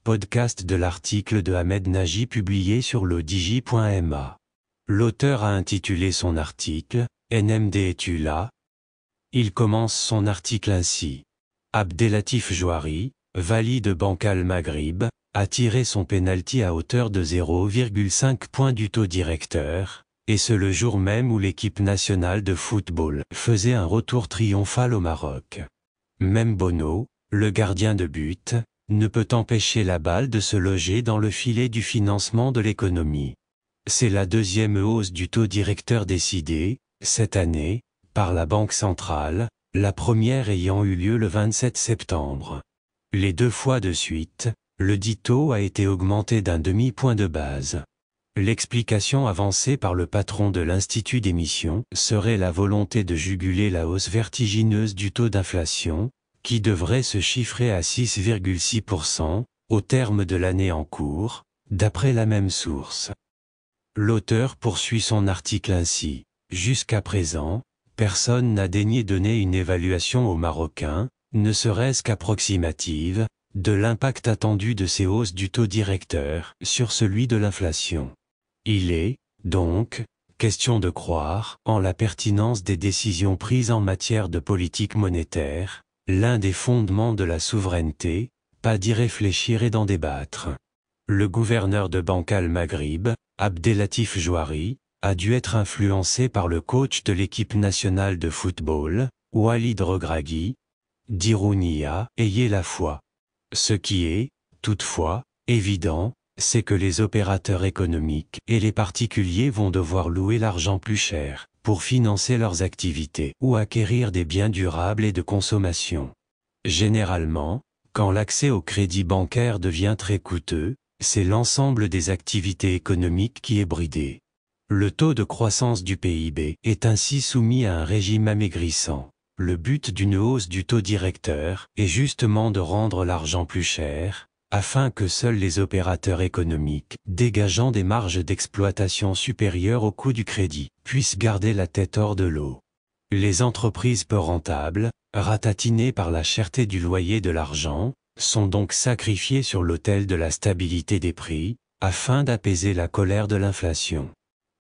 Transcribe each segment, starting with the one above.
podcast de l'article de Ahmed Nagy publié sur ledigi.ma. L'auteur a intitulé son article « NMD es-tu là ?» Il commence son article ainsi. Abdellatif Jouari, valide Bancal Maghrib, a tiré son penalty à hauteur de 0,5 points du taux directeur, et ce le jour même où l'équipe nationale de football faisait un retour triomphal au Maroc. Même Bono, le gardien de but, ne peut empêcher la balle de se loger dans le filet du financement de l'économie. C'est la deuxième hausse du taux directeur décidée, cette année, par la Banque centrale, la première ayant eu lieu le 27 septembre. Les deux fois de suite, le dit taux a été augmenté d'un demi-point de base. L'explication avancée par le patron de l'Institut d'émission serait la volonté de juguler la hausse vertigineuse du taux d'inflation, qui devrait se chiffrer à 6,6% au terme de l'année en cours, d'après la même source. L'auteur poursuit son article ainsi. Jusqu'à présent, personne n'a daigné donner une évaluation aux Marocains, ne serait-ce qu'approximative, de l'impact attendu de ces hausses du taux directeur sur celui de l'inflation. Il est, donc, question de croire en la pertinence des décisions prises en matière de politique monétaire, l'un des fondements de la souveraineté, pas d'y réfléchir et d'en débattre. Le gouverneur de Bancal Maghrib, Abdellatif Jouari, a dû être influencé par le coach de l'équipe nationale de football, Walid Regragui. Dirounia, ayez la foi. Ce qui est, toutefois, évident, c'est que les opérateurs économiques et les particuliers vont devoir louer l'argent plus cher pour financer leurs activités ou acquérir des biens durables et de consommation. Généralement, quand l'accès au crédit bancaire devient très coûteux, c'est l'ensemble des activités économiques qui est bridé. Le taux de croissance du PIB est ainsi soumis à un régime amaigrissant. Le but d'une hausse du taux directeur est justement de rendre l'argent plus cher, afin que seuls les opérateurs économiques, dégageant des marges d'exploitation supérieures au coût du crédit, puissent garder la tête hors de l'eau. Les entreprises peu rentables, ratatinées par la cherté du loyer de l'argent, sont donc sacrifiées sur l'autel de la stabilité des prix, afin d'apaiser la colère de l'inflation.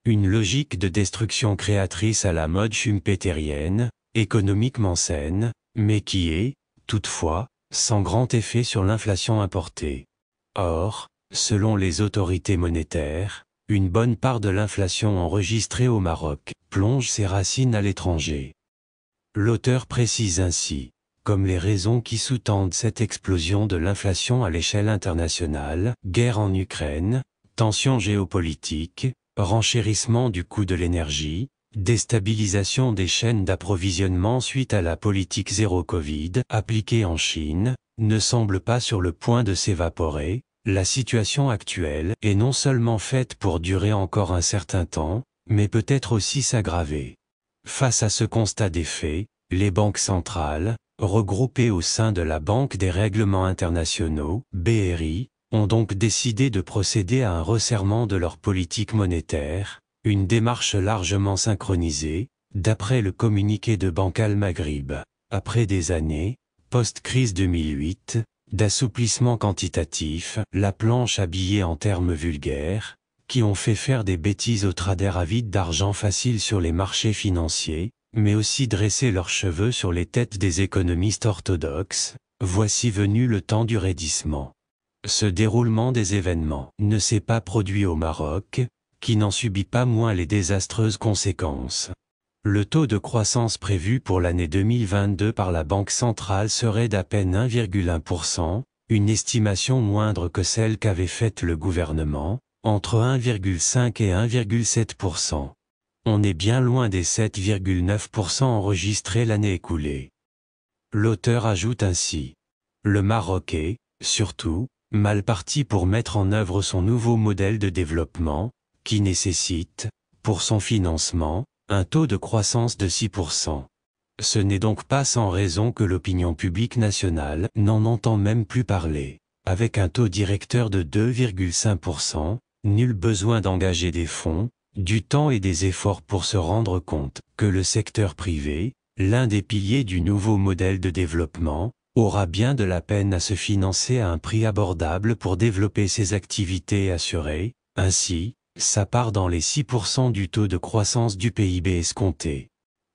Une logique de destruction créatrice à la mode schumpeterienne, économiquement saine, mais qui est, toutefois, sans grand effet sur l'inflation importée. Or, selon les autorités monétaires, une bonne part de l'inflation enregistrée au Maroc plonge ses racines à l'étranger. L'auteur précise ainsi, comme les raisons qui sous-tendent cette explosion de l'inflation à l'échelle internationale, guerre en Ukraine, tensions géopolitiques, renchérissement du coût de l'énergie, déstabilisation des chaînes d'approvisionnement suite à la politique zéro Covid appliquée en Chine, ne semble pas sur le point de s'évaporer. La situation actuelle est non seulement faite pour durer encore un certain temps, mais peut-être aussi s'aggraver. Face à ce constat des faits, les banques centrales, regroupées au sein de la Banque des règlements internationaux, BRI, ont donc décidé de procéder à un resserrement de leur politique monétaire, une démarche largement synchronisée, d'après le communiqué de Bancal Maghrib. Après des années, post-crise 2008, d'assouplissement quantitatif, la planche habillée en termes vulgaires, qui ont fait faire des bêtises aux traders avides d'argent facile sur les marchés financiers, mais aussi dresser leurs cheveux sur les têtes des économistes orthodoxes, voici venu le temps du raidissement. Ce déroulement des événements ne s'est pas produit au Maroc, qui n'en subit pas moins les désastreuses conséquences. Le taux de croissance prévu pour l'année 2022 par la Banque centrale serait d'à peine 1,1%, une estimation moindre que celle qu'avait faite le gouvernement, entre 1,5 et 1,7%. On est bien loin des 7,9% enregistrés l'année écoulée. L'auteur ajoute ainsi. Le Maroc est, surtout, mal parti pour mettre en œuvre son nouveau modèle de développement, qui nécessite, pour son financement, un taux de croissance de 6%. Ce n'est donc pas sans raison que l'opinion publique nationale n'en entend même plus parler. Avec un taux directeur de 2,5%, nul besoin d'engager des fonds, du temps et des efforts pour se rendre compte que le secteur privé, l'un des piliers du nouveau modèle de développement, aura bien de la peine à se financer à un prix abordable pour développer ses activités et assurer, ainsi, sa part dans les 6% du taux de croissance du PIB escompté.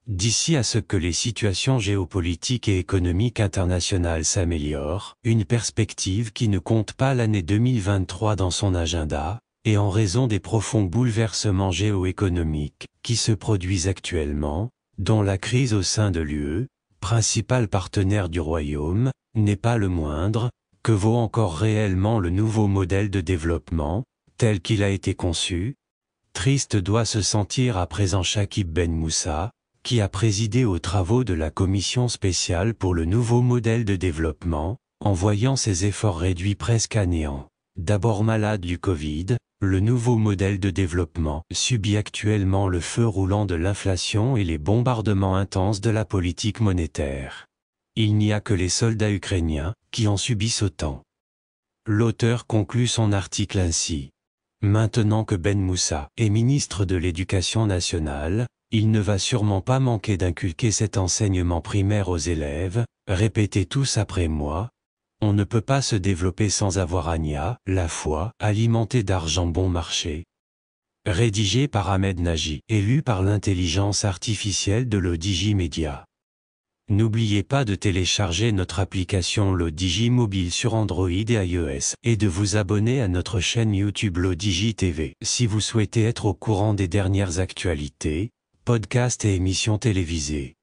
D'ici à ce que les situations géopolitiques et économiques internationales s'améliorent, une perspective qui ne compte pas l'année 2023 dans son agenda, et en raison des profonds bouleversements géoéconomiques qui se produisent actuellement, dont la crise au sein de l'UE, principal partenaire du Royaume, n'est pas le moindre, que vaut encore réellement le nouveau modèle de développement, tel qu'il a été conçu? Triste doit se sentir à présent Chakib Ben Moussa, qui a présidé aux travaux de la commission spéciale pour le nouveau modèle de développement, en voyant ses efforts réduits presque à néant. D'abord malade du Covid, le nouveau modèle de développement subit actuellement le feu roulant de l'inflation et les bombardements intenses de la politique monétaire. Il n'y a que les soldats ukrainiens qui en subissent autant. L'auteur conclut son article ainsi. Maintenant que Ben Moussa est ministre de l'Éducation nationale, il ne va sûrement pas manquer d'inculquer cet enseignement primaire aux élèves, répétez tous après moi. On ne peut pas se développer sans avoir Ania, la foi, alimentée d'argent bon marché. Rédigé par Ahmed Nagy et lu par l'intelligence artificielle de l'Odigi Media. N'oubliez pas de télécharger notre application l'Odigi mobile sur Android et iOS et de vous abonner à notre chaîne YouTube l'Odigi TV si vous souhaitez être au courant des dernières actualités, podcasts et émissions télévisées.